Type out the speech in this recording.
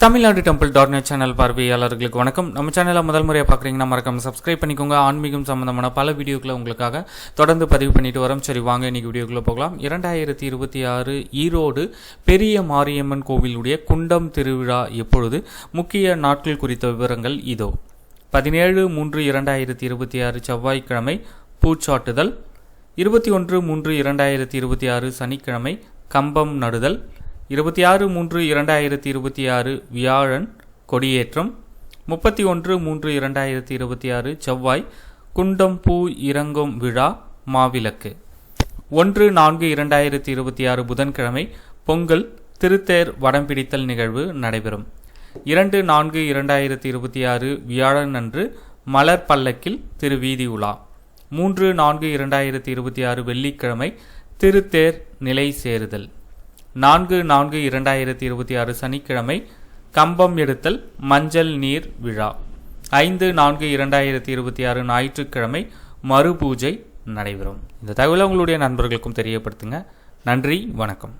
Tamil Nadu டெம்பிள்.net channel பார்வையாளர்களுக்கு வணக்கம். நம்ம சேனலை முதல் முறையாக பார்க்குறீங்கன்னா மறக்காம சப்ஸ்கிரைப் பண்ணிக்கோங்க. ஆன்மீகம் சம்பந்தமான பல வீடியோக்களை உங்களுக்காக தொடர்ந்து பதிவு பண்ணிட்டு வரோம். சரி, வாங்க இன்னைக்கு வீடியோக்குள்ளே போகலாம். 2026 ஈரோடு பெரிய மாரியம்மன் கோவிலுடைய குண்டம் திருவிழா எப்பொழுது, முக்கிய நாட்கள் குறித்த விவரங்கள் இதோ. 17/3/2026 செவ்வாய்க்கிழமை பூச்சாட்டுதல், 21/3/2026 சனிக்கிழமை கம்பம் நடுதல், 26/3/2026 வியாழன் கொடியேற்றம், 31/3/2026 செவ்வாய் குண்டம் பூ இறங்கும் விழா மாவிளக்கு, 1/4/2026 புதன்கிழமை பொங்கல் திருத்தேர் வடம் பிடித்தல் நிகழ்வு நடைபெறும். 2/4/2026 வியாழன் அன்று மலர் பல்லக்கில் திருவீதி உலா, 3/4/2026 வெள்ளிக்கிழமை திருத்தேர் நிலை சேருதல், 4/4/2026 சனிக்கிழமை கம்பம் எடுத்தல் மஞ்சள் நீர் விழா, 5/4/2026 ஞாயிற்றுக்கிழமை மறு பூஜை நடைபெறும். இந்த தகவலை உங்களுடைய நண்பர்களுக்கும் தெரியப்படுத்துங்க. நன்றி, வணக்கம்.